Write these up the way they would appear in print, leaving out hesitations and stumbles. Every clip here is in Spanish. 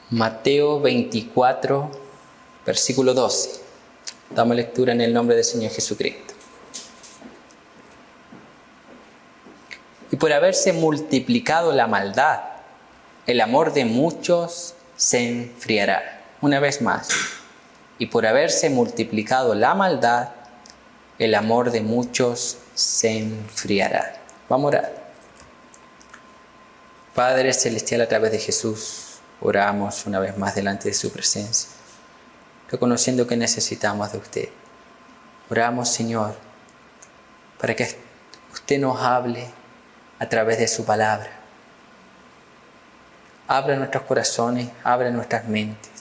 Mateo 24, versículo 12. Damos lectura en el nombre del Señor Jesucristo. Y por haberse multiplicado la maldad, el amor de muchos se enfriará. Una vez más. Y por haberse multiplicado la maldad, el amor de muchos se enfriará. Vamos a orar. Padre Celestial, a través de Jesús, oramos una vez más delante de su presencia, reconociendo que necesitamos de usted. Oramos, Señor, para que usted nos hable a través de su palabra. Abra nuestros corazones, abra nuestras mentes,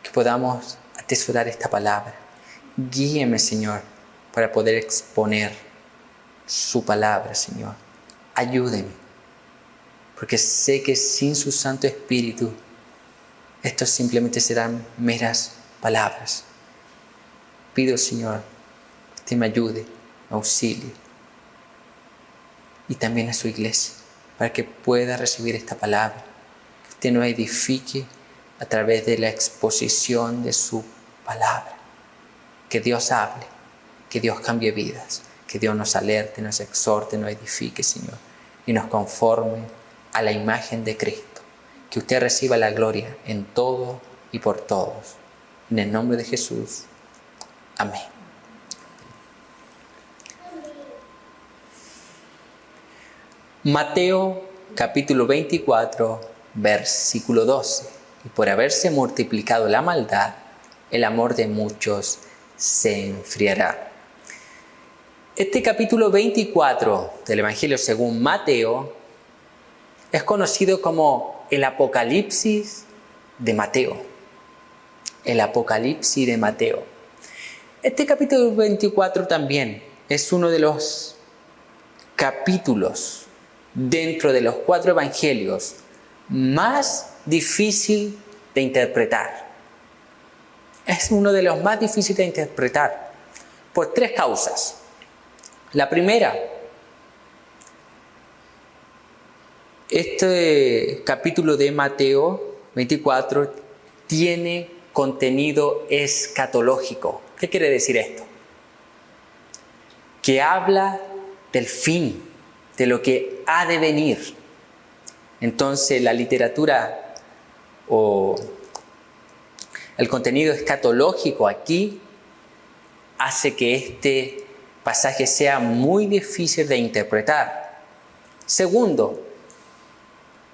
que podamos atesorar esta palabra. Guíeme, Señor, para poder exponer su palabra, Señor. Ayúdeme, porque sé que sin su Santo Espíritu, estos simplemente serán meras palabras. Pido, Señor, que usted me ayude, me auxilie, y también a su iglesia, para que pueda recibir esta palabra, que usted nos edifique a través de la exposición de su palabra. Que Dios hable, que Dios cambie vidas, que Dios nos alerte, nos exhorte, nos edifique, Señor, y nos conforme a la imagen de Cristo. Que usted reciba la gloria en todo y por todos. En el nombre de Jesús. Amén. Mateo capítulo 24, versículo 12. Y por haberse multiplicado la maldad, el amor de muchos se enfriará. Este capítulo 24 del Evangelio según Mateo es conocido como el Apocalipsis de Mateo. El Apocalipsis de Mateo. Este capítulo 24 también es uno de los capítulos dentro de los 4 evangelios más difícil de interpretar. Es uno de los más difíciles de interpretar por 3 causas. La primera, este capítulo de Mateo 24 tiene contenido escatológico. ¿Qué quiere decir esto? Que habla del fin, de lo que ha de venir. Entonces la literatura o el contenido escatológico aquí hace que este pasaje sea muy difícil de interpretar. Segundo,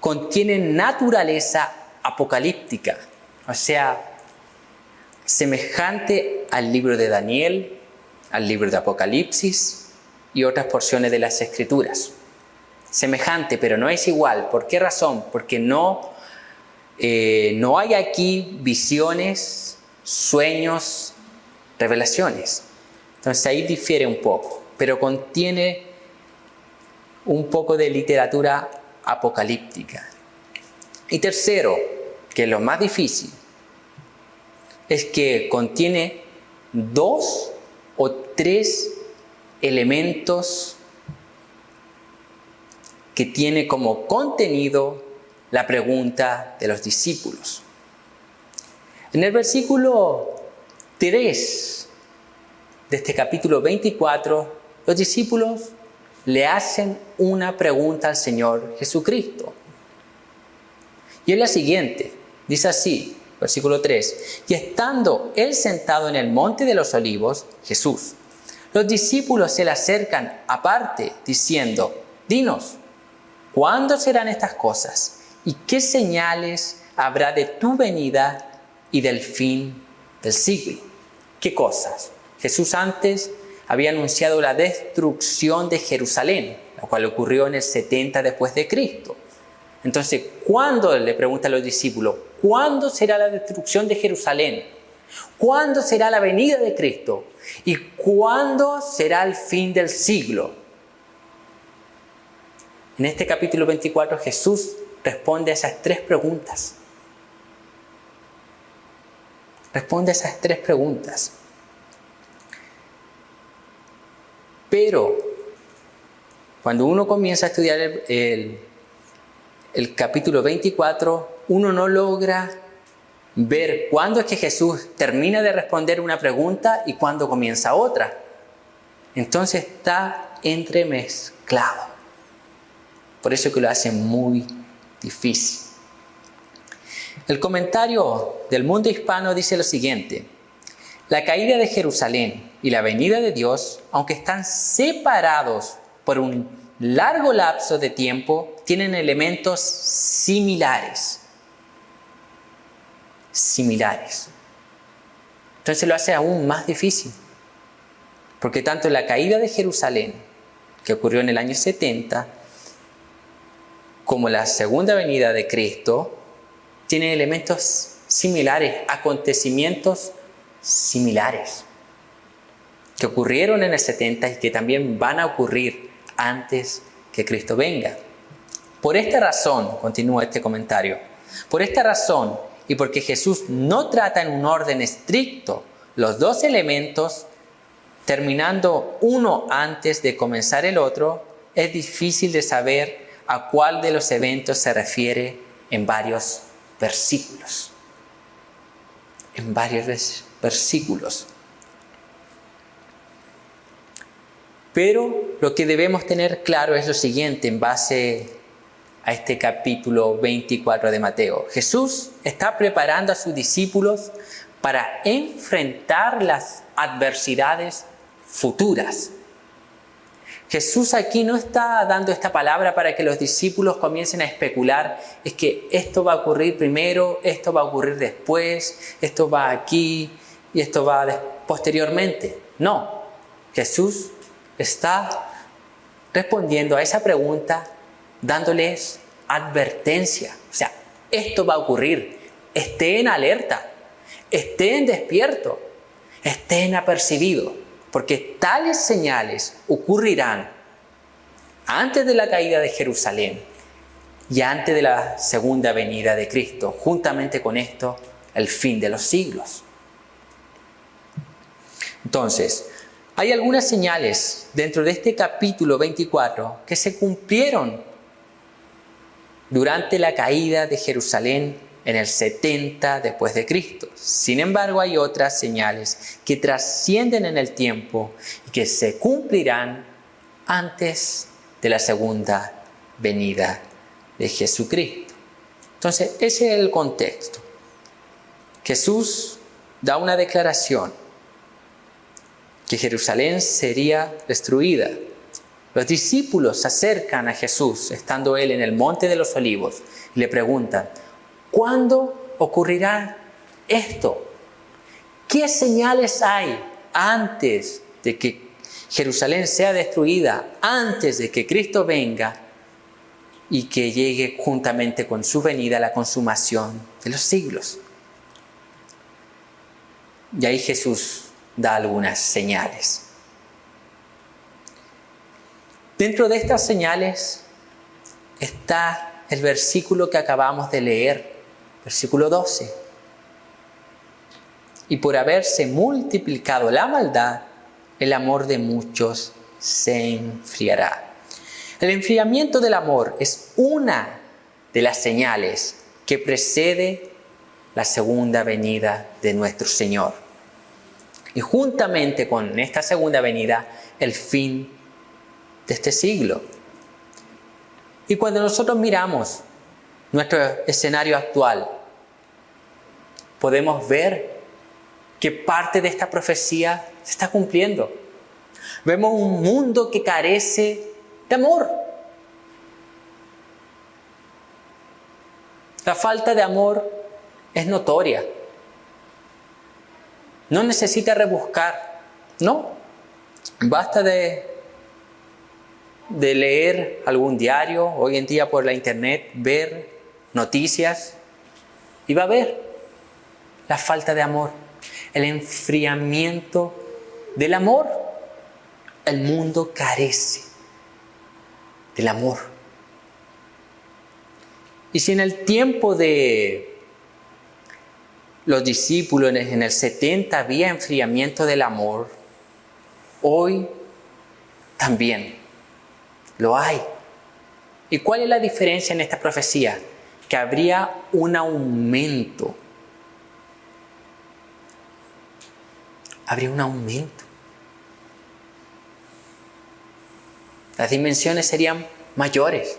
contiene naturaleza apocalíptica, o sea, semejante al libro de Daniel, al libro de Apocalipsis y otras porciones de las Escrituras. Semejante, pero no es igual. ¿Por qué razón? Porque no hay aquí visiones, sueños, revelaciones. Entonces ahí difiere un poco, pero contiene un poco de literatura apocalíptica. Y tercero, que es lo más difícil, es que contiene 2 o 3 elementos que tiene como contenido la pregunta de los discípulos. En el versículo 3 de este capítulo 24, los discípulos le hacen una pregunta al Señor Jesucristo. Y es la siguiente, dice así, versículo 3. Y estando él sentado en el monte de los olivos, Jesús, los discípulos se le acercan aparte, diciendo, dinos, ¿cuándo serán estas cosas? ¿Y qué señales habrá de tu venida y del fin del siglo? ¿Qué cosas? Jesús antes había anunciado la destrucción de Jerusalén, lo cual ocurrió en el 70 después de Cristo. Entonces, ¿cuándo? Le preguntan los discípulos, ¿cuándo será la destrucción de Jerusalén? ¿Cuándo será la venida de Cristo? ¿Y cuándo será el fin del siglo? En este capítulo 24 Jesús responde a esas 3 preguntas. Responde a esas 3 preguntas. Pero cuando uno comienza a estudiar el capítulo 24, uno no logra ver cuándo es que Jesús termina de responder una pregunta y cuándo comienza otra. Entonces está entremezclado. Por eso que lo hace muy difícil. El comentario del mundo hispano dice lo siguiente: la caída de Jerusalén y la venida de Dios, aunque están separados por un largo lapso de tiempo, tienen elementos similares. Entonces lo hace aún más difícil. Porque tanto la caída de Jerusalén, que ocurrió en el año 70, como la segunda venida de Cristo, tienen elementos similares, acontecimientos similares, que ocurrieron en el 70 y que también van a ocurrir antes que Cristo venga. Por esta razón, continúa este comentario, por esta razón y porque Jesús no trata en un orden estricto los dos elementos, terminando uno antes de comenzar el otro, es difícil de saber a cuál de los eventos se refiere en varios versículos. Pero lo que debemos tener claro es lo siguiente en base a este capítulo 24 de Mateo. Jesús está preparando a sus discípulos para enfrentar las adversidades futuras. Jesús aquí no está dando esta palabra para que los discípulos comiencen a especular, es que esto va a ocurrir primero, esto va a ocurrir después, esto va aquí y esto va posteriormente. No, Jesús está respondiendo a esa pregunta dándoles advertencia. O sea, esto va a ocurrir. Estén alerta, estén despiertos, estén apercibidos, porque tales señales ocurrirán antes de la caída de Jerusalén y antes de la segunda venida de Cristo. Juntamente con esto, el fin de los siglos. Entonces, hay algunas señales dentro de este capítulo 24 que se cumplieron durante la caída de Jerusalén en el 70 después de Cristo. Sin embargo, hay otras señales que trascienden en el tiempo y que se cumplirán antes de la segunda venida de Jesucristo. Entonces, ese es el contexto. Jesús da una declaración que Jerusalén sería destruida. Los discípulos se acercan a Jesús, estando él en el Monte de los Olivos, y le preguntan: ¿cuándo ocurrirá esto? ¿Qué señales hay antes de que Jerusalén sea destruida, antes de que Cristo venga y que llegue juntamente con su venida la consumación de los siglos? Y ahí Jesús da algunas señales. Dentro de estas señales está el versículo que acabamos de leer, versículo 12. Y por haberse multiplicado la maldad, el amor de muchos se enfriará. El enfriamiento del amor es una de las señales que precede la segunda venida de nuestro Señor. Y juntamente con esta segunda venida, el fin de este siglo. Y cuando nosotros miramos nuestro escenario actual, podemos ver que parte de esta profecía se está cumpliendo. Vemos un mundo que carece de amor. La falta de amor es notoria. No necesita rebuscar, no. Basta de leer algún diario, hoy en día por la internet, ver noticias, y va a ver la falta de amor, el enfriamiento del amor. El mundo carece del amor. Y si en el tiempo de los discípulos en el 70 había enfriamiento del amor, hoy también lo hay. ¿Y cuál es la diferencia en esta profecía? Que habría un aumento. Habría un aumento. Las dimensiones serían mayores.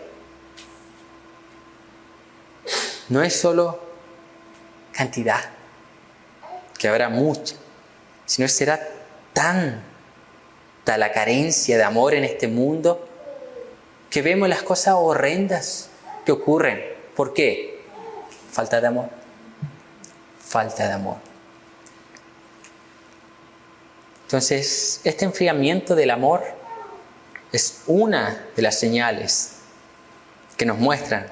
No es solo cantidad, que habrá mucha, sino será tanta la carencia de amor en este mundo que vemos las cosas horrendas que ocurren. ¿Por qué? Falta de amor. Falta de amor. Entonces, este enfriamiento del amor es una de las señales que nos muestran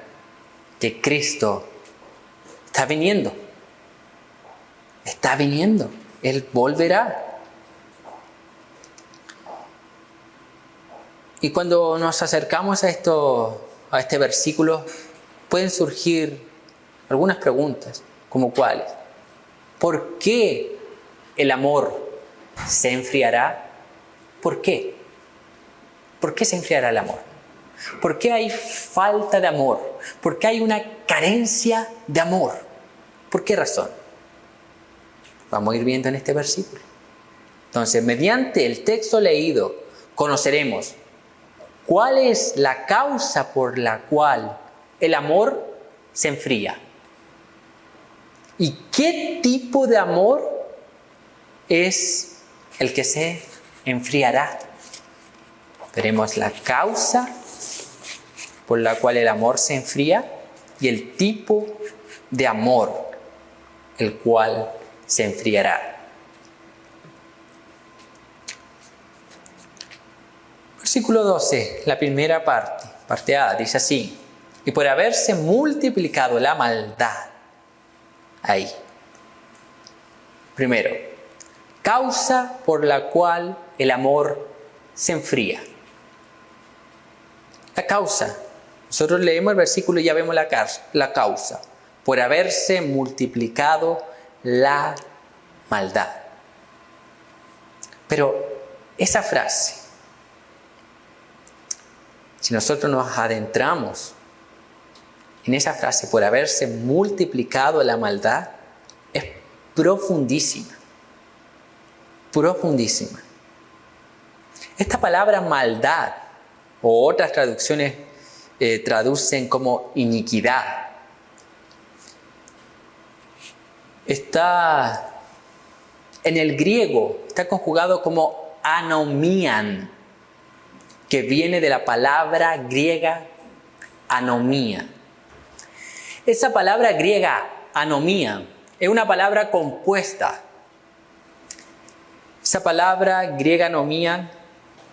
que Cristo está viniendo. Está viniendo. Él volverá. Y cuando nos acercamos a este versículo, pueden surgir algunas preguntas, como cuáles. ¿Por qué el amor se enfriará? ¿Por qué? ¿Por qué se enfriará el amor? ¿Por qué hay falta de amor? ¿Por qué hay una carencia de amor? ¿Por qué razón? Vamos a ir viendo en este versículo. Entonces, mediante el texto leído, conoceremos cuál es la causa por la cual el amor se enfría. ¿Y qué tipo de amor es el que se enfriará? Veremos la causa por la cual el amor se enfría y el tipo de amor el cual se enfriará. Versículo 12, la primera parte A, dice así: y por haberse multiplicado la maldad. Ahí. Primero, causa por la cual el amor se enfría. La causa. Nosotros leemos el versículo y ya vemos la causa. Por haberse multiplicado la maldad. Pero esa frase, si nosotros nos adentramos en esa frase, por haberse multiplicado la maldad, es profundísima. Profundísima. Esta palabra maldad, o otras traducciones traducen como iniquidad, está en el griego, está conjugado como anomian, que viene de la palabra griega anomía. Esa palabra griega anomía es una palabra compuesta. Esa palabra griega anomía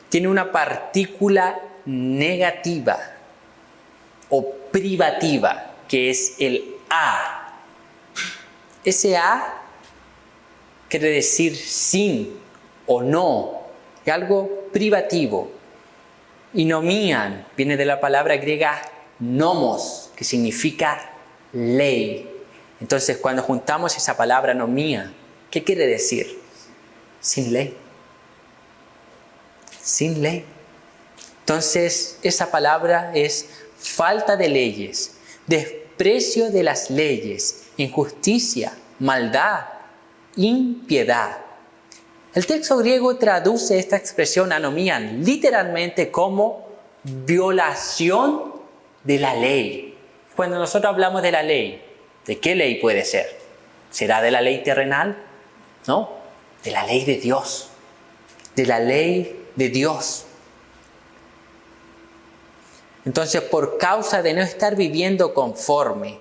tiene una partícula negativa o privativa, que es el a. Ese a quiere decir sin o no, es algo privativo. Y nomían viene de la palabra griega nomos, que significa ley. Entonces, cuando juntamos esa palabra nomía, ¿qué quiere decir? Sin ley. Sin ley. Entonces, esa palabra es falta de leyes, desprecio de las leyes, injusticia, maldad, impiedad. El texto griego traduce esta expresión anomían literalmente como violación de la ley. Cuando nosotros hablamos de la ley, ¿de qué ley puede ser? ¿Será de la ley terrenal? No, de la ley de Dios. De la ley de Dios. Entonces, por causa de no estar viviendo conforme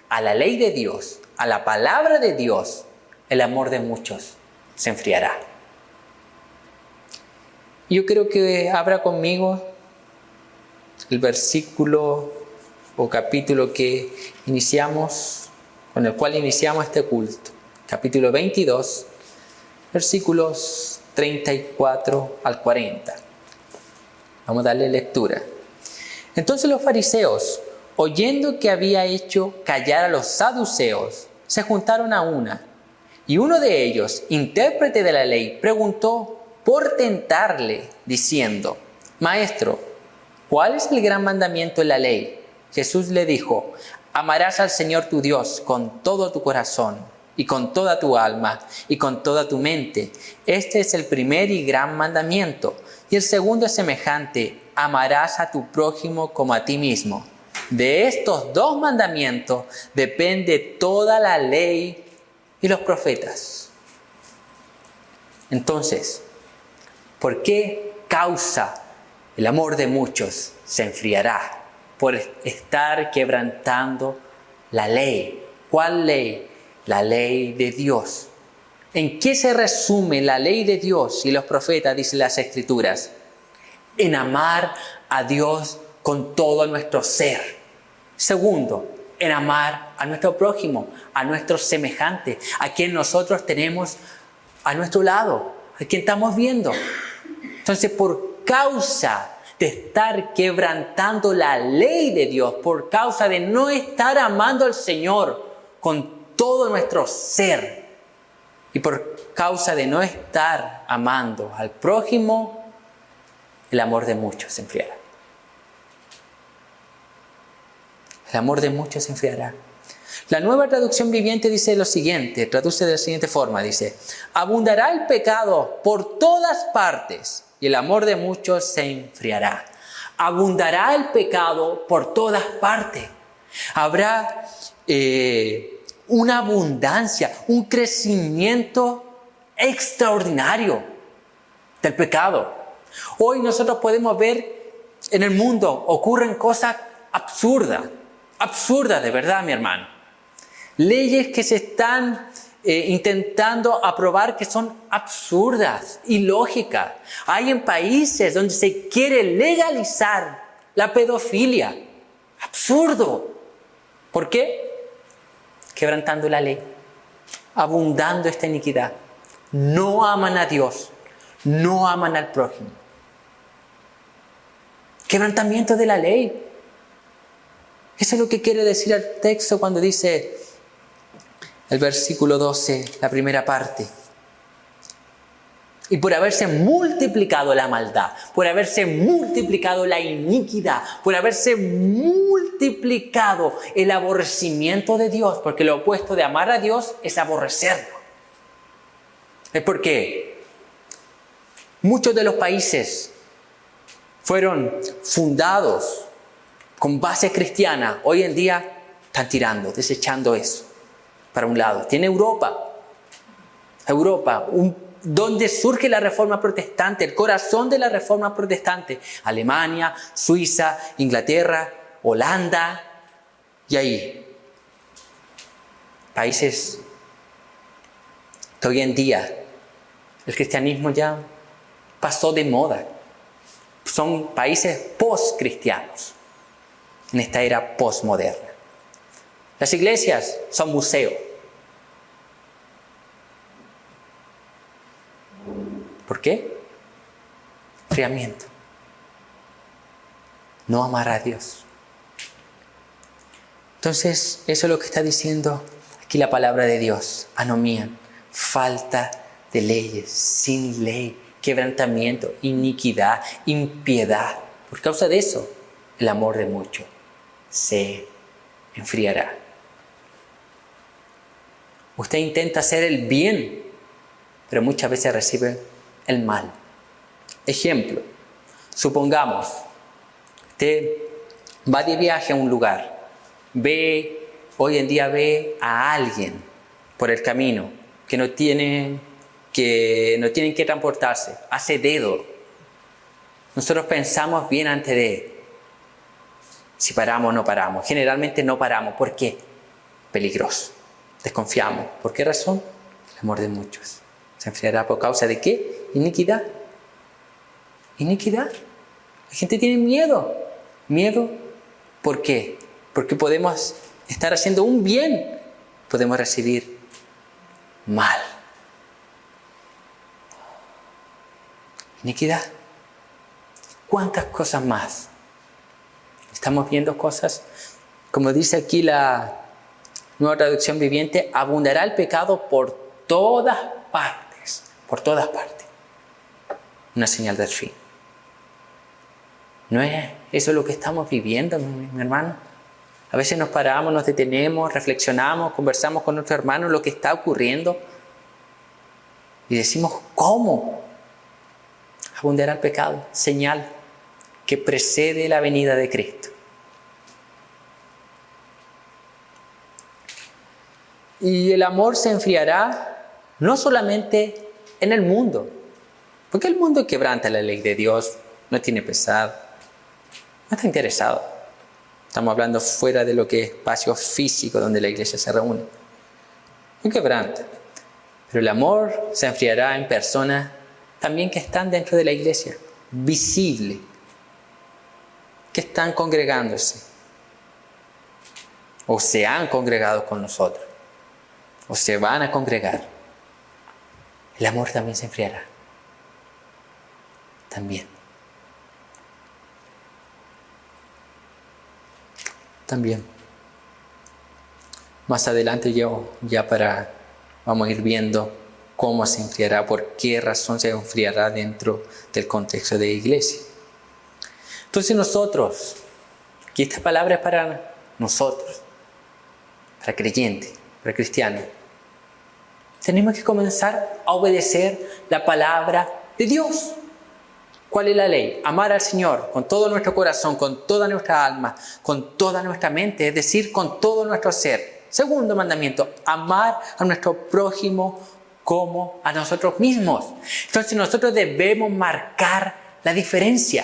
a la ley de Dios, a la palabra de Dios, el amor de muchos se enfriará. Yo creo que abra conmigo el versículo o capítulo que iniciamos, con el cual iniciamos este culto. Capítulo 22, versículos 34 al 40. Vamos a darle lectura. Entonces los fariseos, oyendo que había hecho callar a los saduceos, se juntaron a una. Y uno de ellos, intérprete de la ley, preguntó por tentarle, diciendo: Maestro, ¿cuál es el gran mandamiento en la ley? Jesús le dijo, amarás al Señor tu Dios con todo tu corazón y con toda tu alma y con toda tu mente. Este es el primer y gran mandamiento. Y el segundo es semejante, amarás a tu prójimo como a ti mismo. De estos dos mandamientos depende toda la ley y los profetas. Entonces, ¿por qué causa el amor de muchos se enfriará? Por estar quebrantando la ley. ¿Cuál ley? La ley de Dios. ¿En qué se resume la ley de Dios y los profetas, dicen las Escrituras? En amar a Dios con todo nuestro ser. Segundo, en amar a nuestro prójimo, a nuestro semejante, a quien nosotros tenemos a nuestro lado, a quien estamos viendo. Entonces, por causa de estar quebrantando la ley de Dios, por causa de no estar amando al Señor con todo nuestro ser, y por causa de no estar amando al prójimo, el amor de muchos se enfriará. El amor de muchos se enfriará. La Nueva Traducción Viviente dice lo siguiente, traduce de la siguiente forma, dice, abundará el pecado por todas partes y el amor de muchos se enfriará. Abundará el pecado por todas partes. Habrá una abundancia, un crecimiento extraordinario del pecado. Hoy nosotros podemos ver en el mundo ocurren cosas absurdas de verdad, mi hermano. Leyes que se están intentando aprobar que son absurdas, ilógicas. Hay en países donde se quiere legalizar la pedofilia. Absurdo. ¿Por qué? Quebrantando la ley, abundando esta iniquidad. No aman a Dios, no aman al prójimo. Quebrantamiento de la ley. Eso es lo que quiere decir el texto cuando dice el versículo 12, la primera parte. Y por haberse multiplicado la maldad, por haberse multiplicado la iniquidad, por haberse multiplicado el aborrecimiento de Dios, porque lo opuesto de amar a Dios es aborrecerlo. Es porque muchos de los países fueron fundados con base cristiana, hoy en día están tirando, desechando eso para un lado. Tiene Europa, donde surge la Reforma Protestante, el corazón de la Reforma Protestante. Alemania, Suiza, Inglaterra, Holanda, y ahí. Países que hoy en día el cristianismo ya pasó de moda. Son países post-cristianos en esta era postmoderna. Las iglesias son museos. ¿Por qué? Enfriamiento. No amar a Dios. Entonces, eso es lo que está diciendo aquí la palabra de Dios. Anomía, falta de leyes, sin ley, quebrantamiento, iniquidad, impiedad. Por causa de eso, el amor de muchos se enfriará. Usted intenta hacer el bien, pero muchas veces recibe el mal. Ejemplo, supongamos, usted va de viaje a un lugar, hoy en día ve a alguien por el camino que no tienen que transportarse, hace dedo. Nosotros pensamos bien antes de si paramos o no paramos. Generalmente no paramos. ¿Por qué? Peligroso. Desconfiamos. ¿Por qué razón? El amor de muchos se enfriará. ¿Por causa de qué? Iniquidad. Iniquidad. La gente tiene miedo. ¿Miedo? ¿Por qué? Porque podemos estar haciendo un bien, podemos recibir mal. Iniquidad. ¿Cuántas cosas más? Estamos viendo cosas, como dice aquí la Nueva Traducción Viviente, abundará el pecado por todas partes. Por todas partes. Una señal del fin. ¿No es eso lo que estamos viviendo, mi hermano? A veces nos paramos, nos detenemos, reflexionamos, conversamos con nuestro hermano lo que está ocurriendo y decimos, ¿cómo? Abundará el pecado, señal que precede la venida de Cristo. Y el amor se enfriará no solamente en el mundo, porque el mundo quebranta la ley de Dios, no tiene pesar, no está interesado. Estamos hablando fuera de lo que es espacio físico donde la iglesia se reúne. No quebranta. Pero el amor se enfriará en personas también que están dentro de la iglesia, visible, que están congregándose, o se han congregado con nosotros, o se van a congregar. El amor también se enfriará. También. Más adelante vamos a ir viendo cómo se enfriará, por qué razón se enfriará dentro del contexto de iglesia. Entonces nosotros, y esta palabra es para nosotros, para creyentes, para cristianos, tenemos que comenzar a obedecer la palabra de Dios. ¿Cuál es la ley? Amar al Señor con todo nuestro corazón, con toda nuestra alma, con toda nuestra mente, es decir, con todo nuestro ser. Segundo mandamiento, amar a nuestro prójimo como a nosotros mismos. Entonces nosotros debemos marcar la diferencia.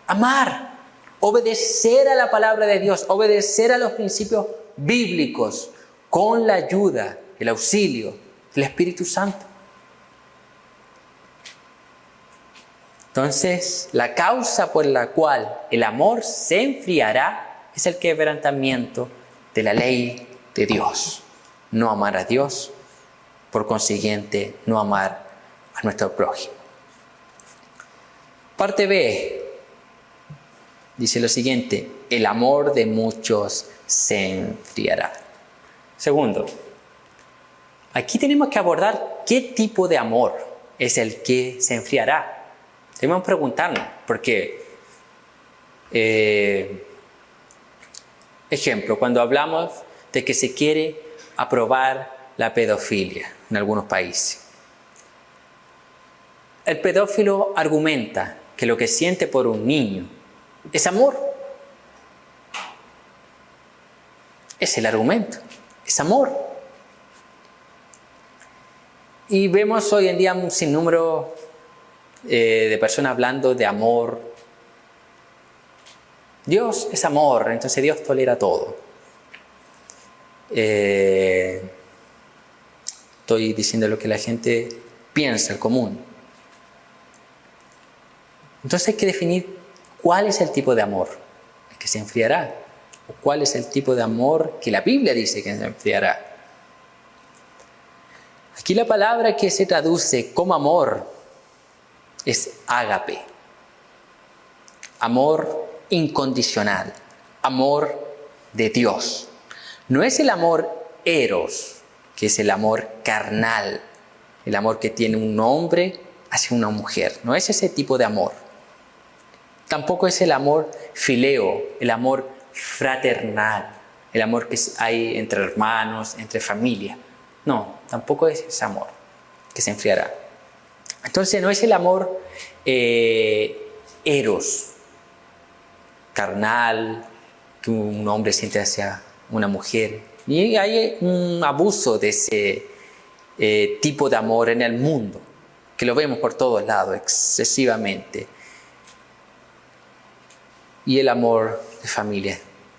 Amar, obedecer a la palabra de Dios, obedecer a los principios bíblicos con la ayuda, el auxilio del Espíritu Santo. Entonces, la causa por la cual el amor se enfriará es el quebrantamiento de la ley de Dios. No amar a Dios, por consiguiente, no amar a nuestro prójimo. Parte B dice lo siguiente: el amor de muchos se enfriará. Segundo, aquí tenemos que abordar qué tipo de amor es el que se enfriará. Debemos preguntarnos, porque, ejemplo, cuando hablamos de que se quiere aprobar la pedofilia en algunos países, el pedófilo argumenta que lo que siente por un niño es amor. Es el argumento, es amor. Y vemos hoy en día un sinnúmero de personas hablando de amor. Dios es amor, entonces Dios tolera todo. Estoy diciendo lo que la gente piensa, el común. Entonces hay que definir cuál es el tipo de amor que se enfriará, o cuál es el tipo de amor que la Biblia dice que se enfriará. Aquí la palabra que se traduce como amor es ágape, amor incondicional, amor de Dios. No es el amor eros, que es el amor carnal, el amor que tiene un hombre hacia una mujer. No es ese tipo de amor. Tampoco es el amor fileo, el amor fraternal, el amor que hay entre hermanos, entre familia. No, tampoco es ese amor que se enfriará. Entonces no es el amor eros, carnal, que un hombre siente hacia una mujer. Y hay un abuso de ese tipo de amor en el mundo, que lo vemos por todos lados, excesivamente. Y el amor de familia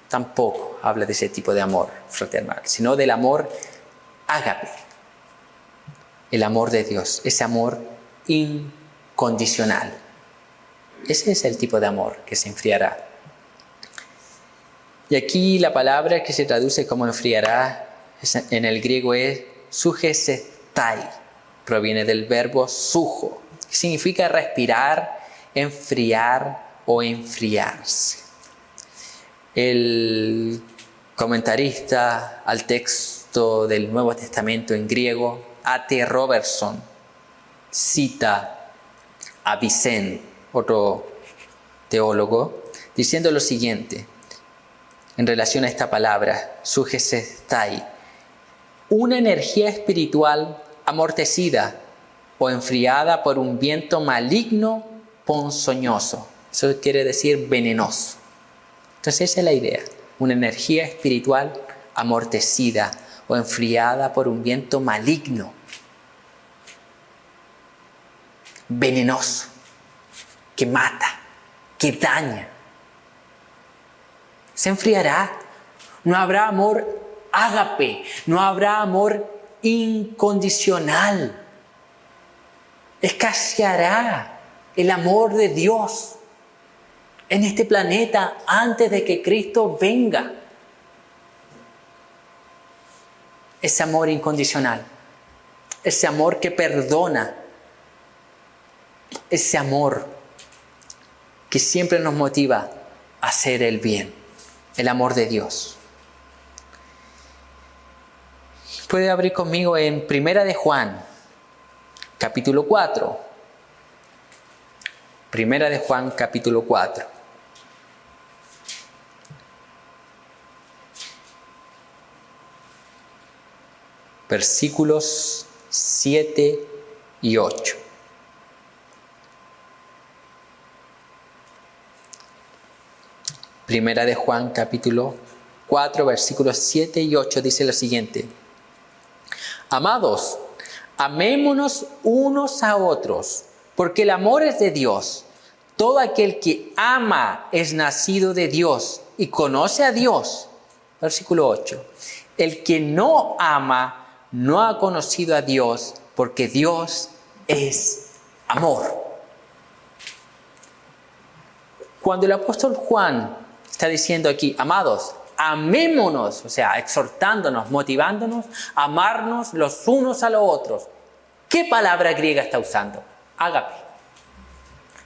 tampoco habla de ese tipo de amor fraternal, sino del amor ágape, el amor de Dios, ese amor incondicional. Ese es el tipo de amor que se enfriará. Y aquí la palabra que se traduce como enfriará en el griego es sugesestai. Proviene del verbo sujo, que significa respirar, enfriar o enfriarse. El comentarista al texto del Nuevo Testamento en griego, A.T. Robertson, cita a Vicente, otro teólogo, diciendo lo siguiente en relación a esta palabra, sugestai: una energía espiritual amortecida o enfriada por un viento maligno ponzoñoso. Eso quiere decir venenoso. Entonces esa es la idea, una energía espiritual amortecida o enfriada por un viento maligno, venenoso, que mata, que daña. Se enfriará. No habrá amor ágape, no habrá amor incondicional. Escaseará el amor de Dios en este planeta antes de que Cristo venga. Ese amor incondicional, ese amor que perdona, ese amor que siempre nos motiva a hacer el bien, el amor de Dios. Puede abrir conmigo en 1 de Juan, capítulo 4. 1 de Juan, capítulo 4. Versículos 7 y 8. Primera de Juan, capítulo 4, versículos 7 y 8 dice lo siguiente: amados, amémonos unos a otros, porque el amor es de Dios. Todo aquel que ama es nacido de Dios y conoce a Dios. Versículo 8. El que no ama no ha conocido a Dios, porque Dios es amor. Cuando el apóstol Juan está diciendo aquí, amados, amémonos, o sea, exhortándonos, motivándonos, a amarnos los unos a los otros. ¿Qué palabra griega está usando? Ágape.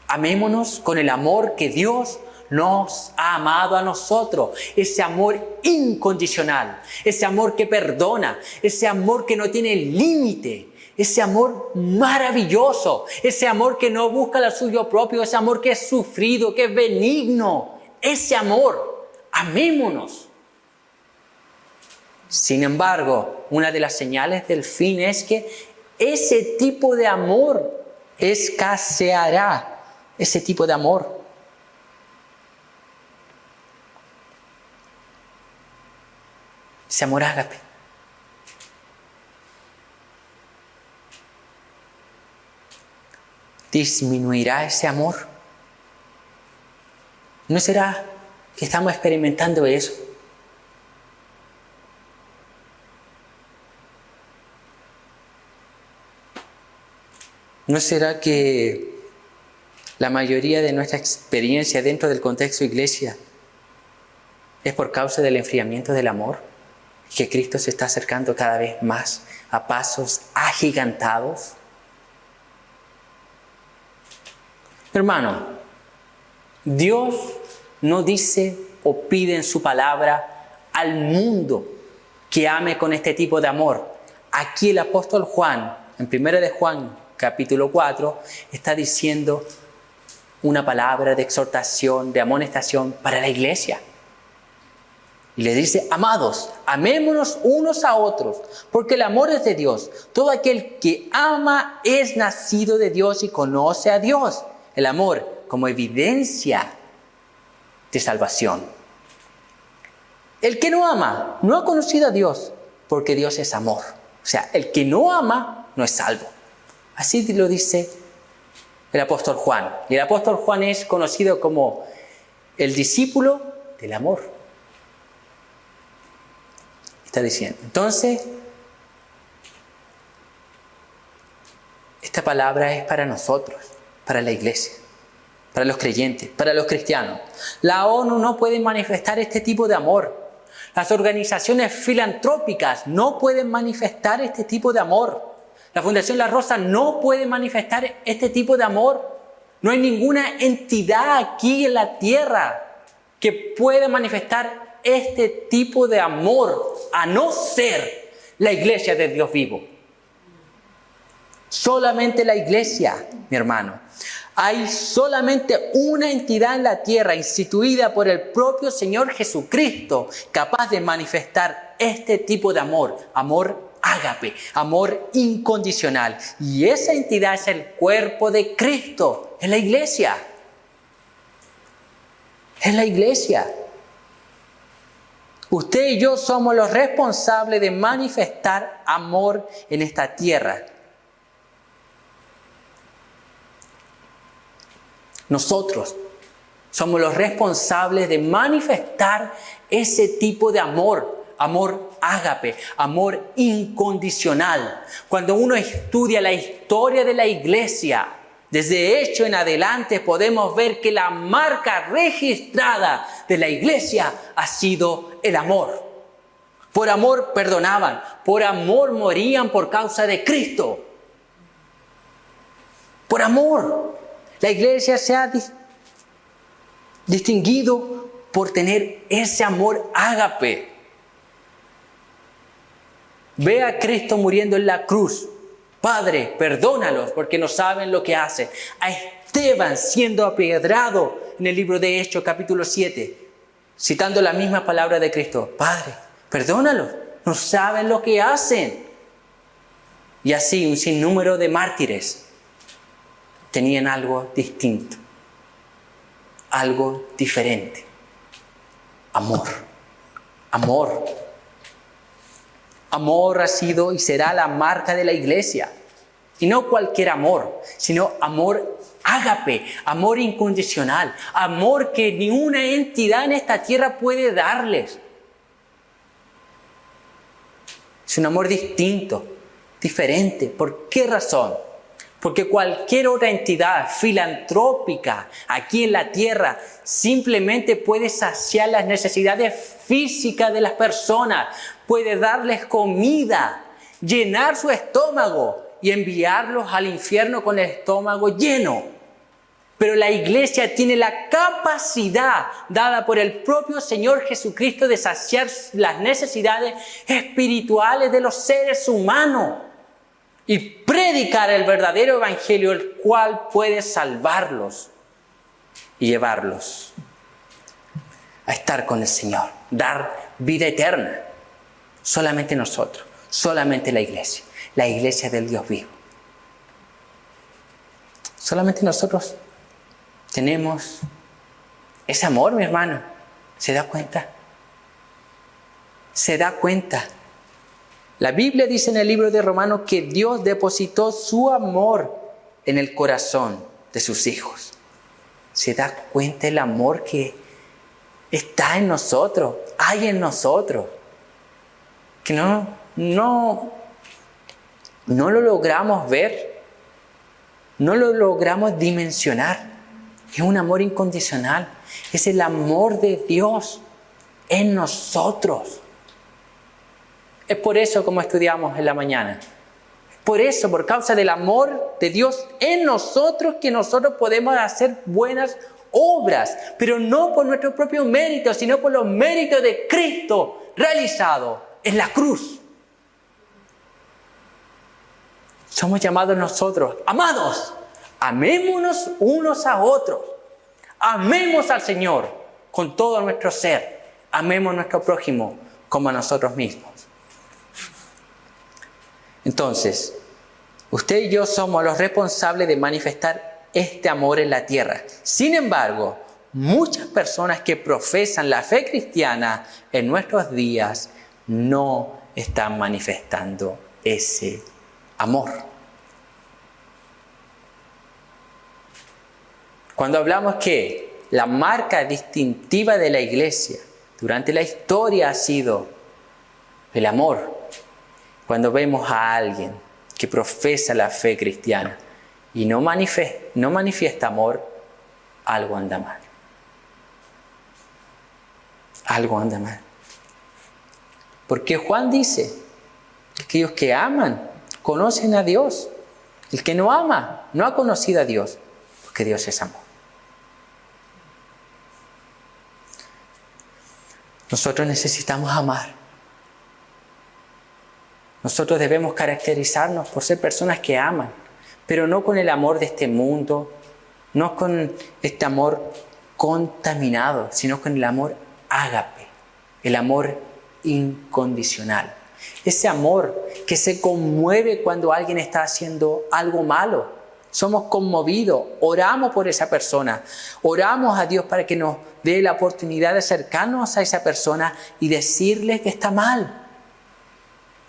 Amémonos con el amor que Dios nos ha amado a nosotros. Ese amor incondicional, ese amor que perdona, ese amor que no tiene límite, ese amor maravilloso, ese amor que no busca lo suyo propio, ese amor que es sufrido, que es benigno. Ese amor, amémonos. Sin embargo, una de las señales del fin es que ese tipo de amor escaseará. Ese tipo de amor. Ese amor ágape. ¿Disminuirá ese amor? ¿No será que estamos experimentando eso? ¿No será que la mayoría de nuestra experiencia dentro del contexto de iglesia es por causa del enfriamiento del amor? Que Cristo se está acercando cada vez más a pasos agigantados. Hermano, Dios no dice o pide en su palabra al mundo que ame con este tipo de amor. Aquí el apóstol Juan, en 1 de Juan, capítulo 4, está diciendo una palabra de exhortación, de amonestación para la iglesia. Y le dice, amados, amémonos unos a otros, porque el amor es de Dios. Todo aquel que ama es nacido de Dios y conoce a Dios. El amor como evidencia de salvación. El que no ama no ha conocido a Dios, porque Dios es amor. O sea, el que no ama no es salvo. Así lo dice el apóstol Juan. Y el apóstol Juan es conocido como el discípulo del amor. Está diciendo. Entonces, esta palabra es para nosotros, para la iglesia, para los creyentes, para los cristianos. La ONU no puede manifestar este tipo de amor. Las organizaciones filantrópicas no pueden manifestar este tipo de amor. La Fundación La Rosa no puede manifestar este tipo de amor. No hay ninguna entidad aquí en la tierra que pueda manifestar este tipo de amor, a no ser la iglesia del Dios vivo. Solamente la iglesia, mi hermano. Hay solamente una entidad en la tierra instituida por el propio Señor Jesucristo capaz de manifestar este tipo de amor, amor ágape, amor incondicional. Y esa entidad es el cuerpo de Cristo, es la iglesia. Es la iglesia. Usted y yo somos los responsables de manifestar amor en esta tierra. Nosotros somos los responsables de manifestar ese tipo de amor, amor ágape, amor incondicional. Cuando uno estudia la historia de la iglesia, desde Hechos en adelante podemos ver que la marca registrada de la iglesia ha sido el amor. Por amor perdonaban, por amor morían por causa de Cristo. Por amor. La iglesia se ha distinguido por tener ese amor ágape. Ve a Cristo muriendo en la cruz. Padre, perdónalos porque no saben lo que hacen. A Esteban siendo apedreado en el libro de Hechos, capítulo 7, citando la misma palabra de Cristo. Padre, perdónalos, no saben lo que hacen. Y así un sinnúmero de mártires tenían algo distinto, algo diferente. Amor, amor. Amor ha sido y será la marca de la iglesia. Y no cualquier amor, sino amor ágape, amor incondicional, amor que ninguna entidad en esta tierra puede darles. Es un amor distinto, diferente. ¿Por qué razón? Porque cualquier otra entidad filantrópica aquí en la tierra simplemente puede saciar las necesidades físicas de las personas, puede darles comida, llenar su estómago y enviarlos al infierno con el estómago lleno. Pero la iglesia tiene la capacidad dada por el propio Señor Jesucristo de saciar las necesidades espirituales de los seres humanos y predicar el verdadero evangelio, el cual puede salvarlos y llevarlos a estar con el Señor, dar vida eterna. Solamente nosotros, solamente la iglesia del Dios vivo. Solamente nosotros tenemos ese amor, mi hermano. ¿Se da cuenta? ¿Se da cuenta? La Biblia dice en el libro de Romanos que Dios depositó su amor en el corazón de sus hijos. ¿Se da cuenta el amor que está en nosotros, hay en nosotros? Que no lo logramos ver, no lo logramos dimensionar. Es un amor incondicional, es el amor de Dios en nosotros. Es por eso como estudiamos en la mañana. Por eso, por causa del amor de Dios en nosotros, que nosotros podemos hacer buenas obras, pero no por nuestro propio mérito, sino por los méritos de Cristo realizado en la cruz. Somos llamados nosotros, amados, amémonos unos a otros. Amemos al Señor con todo nuestro ser. Amemos a nuestro prójimo como a nosotros mismos. Entonces, usted y yo somos los responsables de manifestar este amor en la tierra. Sin embargo, muchas personas que profesan la fe cristiana en nuestros días no están manifestando ese amor. Cuando hablamos que la marca distintiva de la iglesia durante la historia ha sido el amor, cuando vemos a alguien que profesa la fe cristiana y no manifiesta amor, algo anda mal. Algo anda mal. Porque Juan dice que aquellos que aman conocen a Dios. El que no ama no ha conocido a Dios, porque Dios es amor. Nosotros necesitamos amar. Nosotros debemos caracterizarnos por ser personas que aman, pero no con el amor de este mundo, no con este amor contaminado, sino con el amor ágape, el amor incondicional. Ese amor que se conmueve cuando alguien está haciendo algo malo. Somos conmovidos, oramos por esa persona, oramos a Dios para que nos dé la oportunidad de acercarnos a esa persona y decirle que está mal.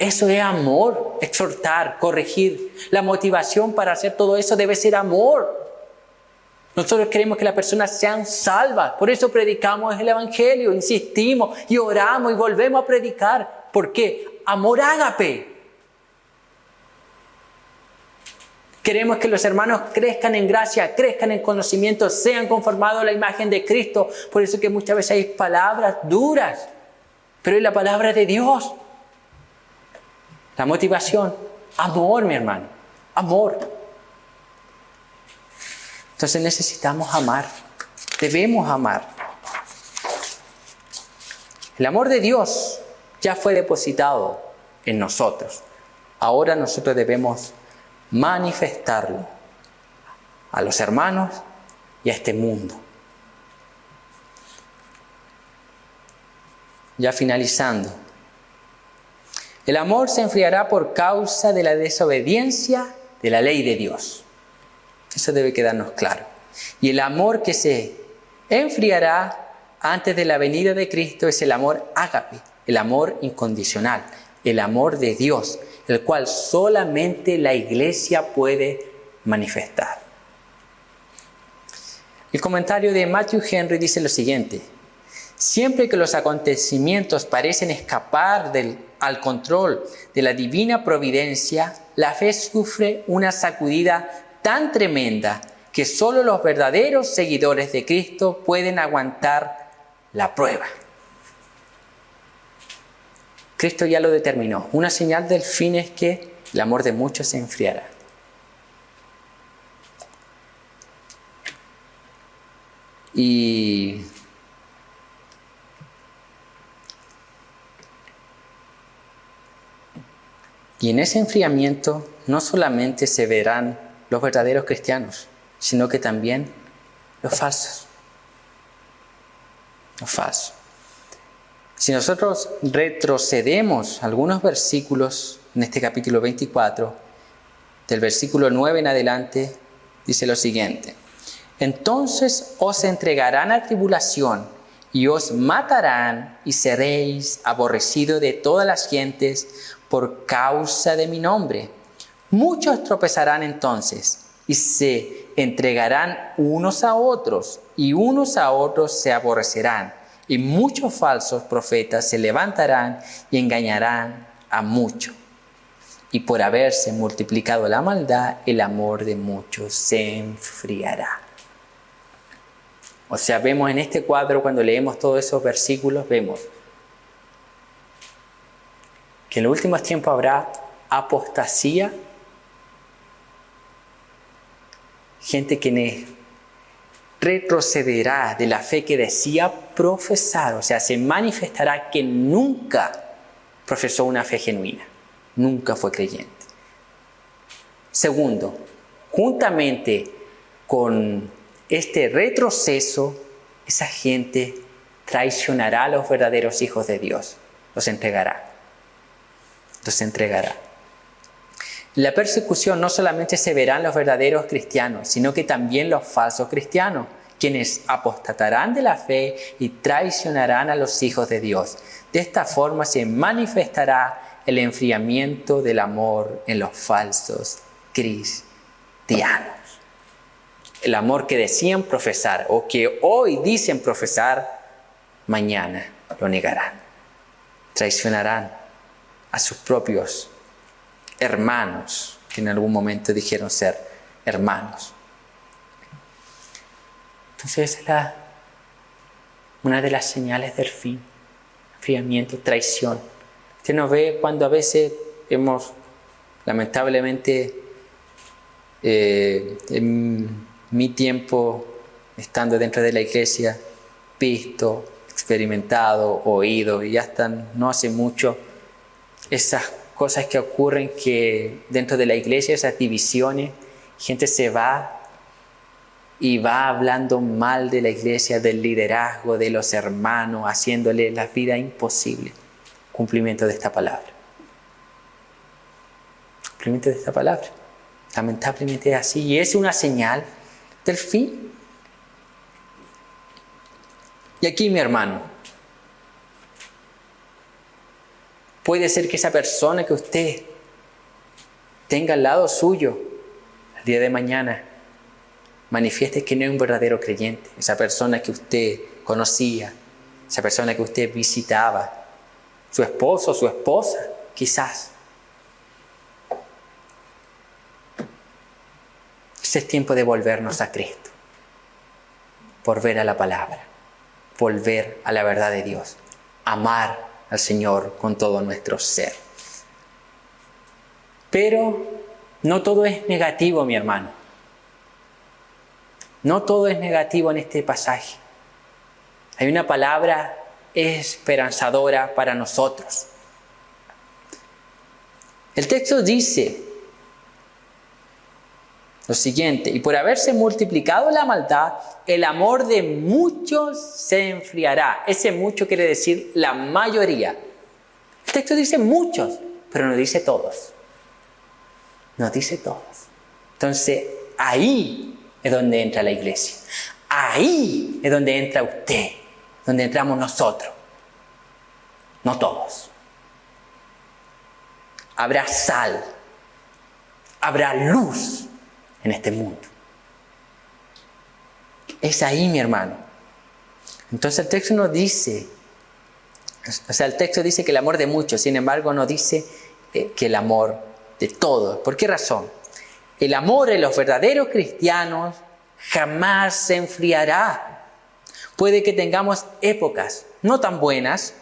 Eso es amor, exhortar, corregir. La motivación para hacer todo eso debe ser amor. Nosotros queremos que las personas sean salvas, por eso predicamos el Evangelio, insistimos y oramos y volvemos a predicar. ¿Por qué? Amor ágape. Queremos que los hermanos crezcan en gracia, crezcan en conocimiento, sean conformados a la imagen de Cristo. Por eso que muchas veces hay palabras duras, pero es la palabra de Dios. La motivación, amor, mi hermano, amor. Entonces necesitamos amar, debemos amar. El amor de Dios ya fue depositado en nosotros. Ahora nosotros debemos manifestarlo a los hermanos y a este mundo. Ya finalizando. El amor se enfriará por causa de la desobediencia de la ley de Dios. Eso debe quedarnos claro. Y el amor que se enfriará antes de la venida de Cristo es el amor ágape, el amor incondicional, el amor de Dios, el cual solamente la iglesia puede manifestar. El comentario de Matthew Henry dice lo siguiente: siempre que los acontecimientos parecen escapar al control de la divina providencia, la fe sufre una sacudida tan tremenda que solo los verdaderos seguidores de Cristo pueden aguantar la prueba. Cristo ya lo determinó. Una señal del fin es que el amor de muchos se enfriará. Y en ese enfriamiento no solamente se verán los verdaderos cristianos, sino que también los falsos. Los falsos. Si nosotros retrocedemos algunos versículos en este capítulo 24, del versículo 9 en adelante, dice lo siguiente: entonces os entregarán a tribulación y os matarán y seréis aborrecidos de todas las gentes por causa de mi nombre. Muchos tropezarán entonces y se entregarán unos a otros y unos a otros se aborrecerán. Y muchos falsos profetas se levantarán y engañarán a muchos. Y por haberse multiplicado la maldad, el amor de muchos se enfriará. O sea, vemos en este cuadro, cuando leemos todos esos versículos, vemos que en los últimos tiempos habrá apostasía, gente que retrocederá de la fe que decía profesar, o sea, se manifestará que nunca profesó una fe genuina, nunca fue creyente. Segundo, juntamente con este retroceso, esa gente traicionará a los verdaderos hijos de Dios, los entregará. La persecución no solamente se verá en los verdaderos cristianos, sino que también los falsos cristianos, quienes apostatarán de la fe y traicionarán a los hijos de Dios. De esta forma se manifestará el enfriamiento del amor en los falsos cristianos. El amor que decían profesar o que hoy dicen profesar, mañana lo negarán. Traicionarán a sus propios hermanos, que en algún momento dijeron ser hermanos. Entonces esa es una de las señales del fin: enfriamiento, traición. Usted nos ve cuando a veces hemos, lamentablemente, en mi tiempo, estando dentro de la iglesia, visto, experimentado, oído, y hasta no hace mucho, esas cosas que ocurren que dentro de la iglesia, esas divisiones, gente se va y va hablando mal de la iglesia, del liderazgo, de los hermanos, haciéndole la vida imposible. Cumplimiento de esta palabra. Cumplimiento de esta palabra. Lamentablemente es así y es una señal del fin. Y aquí, mi hermano, puede ser que esa persona que usted tenga al lado suyo el día de mañana manifieste que no es un verdadero creyente. Esa persona que usted conocía, esa persona que usted visitaba, su esposo, su esposa, quizás. Ese es tiempo de volvernos a Cristo, volver a la palabra, volver a la verdad de Dios, amar al Señor con todo nuestro ser. Pero no todo es negativo, mi hermano. No todo es negativo en este pasaje. Hay una palabra esperanzadora para nosotros. El texto dice lo siguiente: y por haberse multiplicado la maldad, el amor de muchos se enfriará. Ese mucho quiere decir la mayoría. El texto dice muchos, pero no dice todos. No dice todos. Entonces, ahí es donde entra la iglesia. Ahí es donde entra usted, donde entramos nosotros. No todos. Habrá sal, habrá luz en este mundo. Es ahí, mi hermano. Entonces el texto nos dice, el texto dice que el amor de muchos, sin embargo no dice que el amor de todos. ¿Por qué razón? El amor de los verdaderos cristianos jamás se enfriará. Puede que tengamos épocas no tan buenas,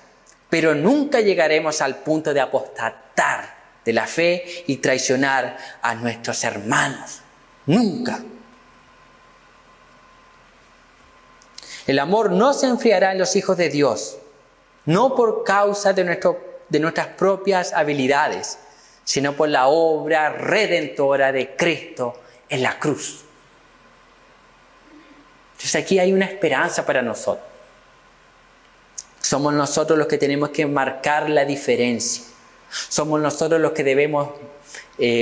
pero nunca llegaremos al punto de apostatar de la fe y traicionar a nuestros hermanos. Nunca. El amor no se enfriará en los hijos de Dios, no por causa de nuestras propias habilidades, sino por la obra redentora de Cristo en la cruz. Entonces aquí hay una esperanza para nosotros. Somos nosotros los que tenemos que marcar la diferencia. Somos nosotros los que debemos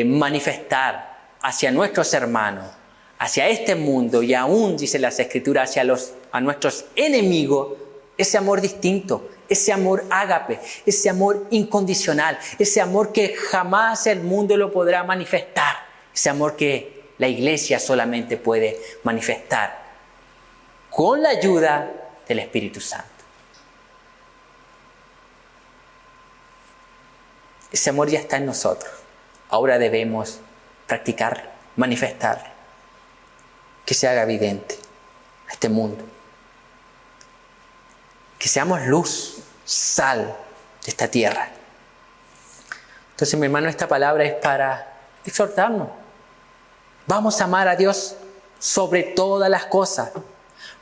manifestar hacia nuestros hermanos, hacia este mundo y aún, dice las Escrituras, a nuestros enemigos, ese amor distinto, ese amor ágape, ese amor incondicional, ese amor que jamás el mundo lo podrá manifestar, ese amor que la iglesia solamente puede manifestar con la ayuda del Espíritu Santo. Ese amor ya está en nosotros. Ahora debemos practicarlo, manifestarlo, que se haga evidente a este mundo. Que seamos luz, sal de esta tierra. Entonces, mi hermano, esta palabra es para exhortarnos. Vamos a amar a Dios sobre todas las cosas.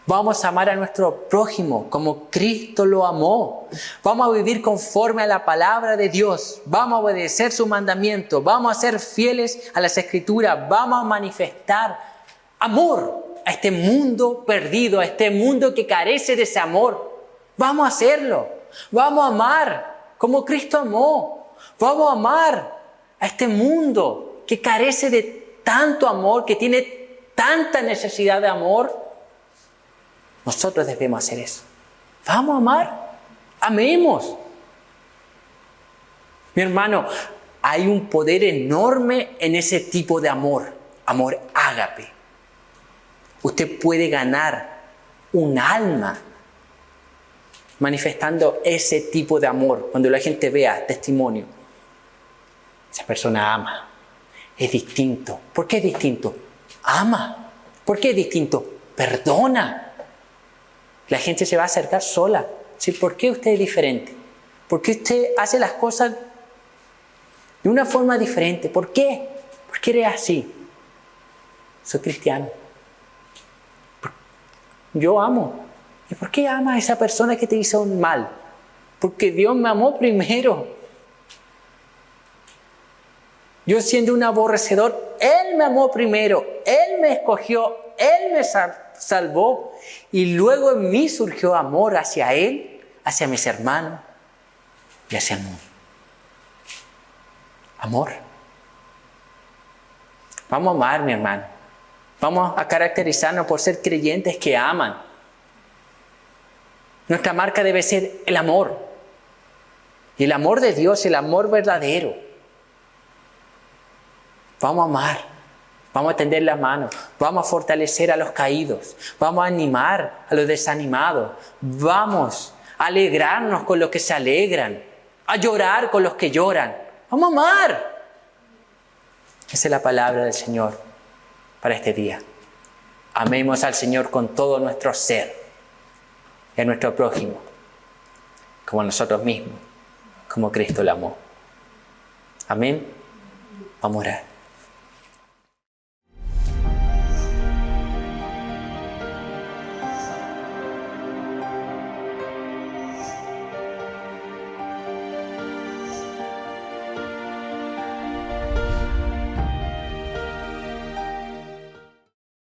Vamos a amar a nuestro prójimo como Cristo lo amó. Vamos a vivir conforme a la palabra de Dios. Vamos a obedecer su mandamiento. Vamos a ser fieles a las Escrituras. Vamos a manifestar amor a este mundo perdido, a este mundo que carece de ese amor. Vamos a hacerlo. Vamos a amar como Cristo amó. Vamos a amar a este mundo que carece de tanto amor, que tiene tanta necesidad de amor. Nosotros debemos hacer eso. Vamos a amar. Amemos. Mi hermano, hay un poder enorme en ese tipo de amor. Amor ágape. Usted puede ganar un alma manifestando ese tipo de amor. Cuando la gente vea testimonio, esa persona ama. Es distinto. ¿Por qué es distinto? Ama. ¿Por qué es distinto? Perdona. La gente se va a acercar sola. ¿Sí? ¿Por qué usted es diferente? ¿Por qué usted hace las cosas de una forma diferente? ¿Por qué? ¿Por qué eres así? Soy cristiano. Yo amo. ¿Y por qué ama a esa persona que te hizo un mal? Porque Dios me amó primero. Yo siendo un aborrecedor, Él me amó primero. Él me escogió Él me salvó y luego en mí surgió amor hacia Él, hacia mis hermanos y hacia el mundo. Amor. Vamos a amar, mi hermano. Vamos a caracterizarnos por ser creyentes que aman. Nuestra marca debe ser el amor. Y el amor de Dios, el amor verdadero. Vamos a amar. Vamos a tender la mano. Vamos a fortalecer a los caídos. Vamos a animar a los desanimados. Vamos a alegrarnos con los que se alegran. A llorar con los que lloran. Vamos a amar. Esa es la palabra del Señor para este día. Amemos al Señor con todo nuestro ser y a nuestro prójimo como a nosotros mismos, como Cristo lo amó. Amén. Vamos a orar.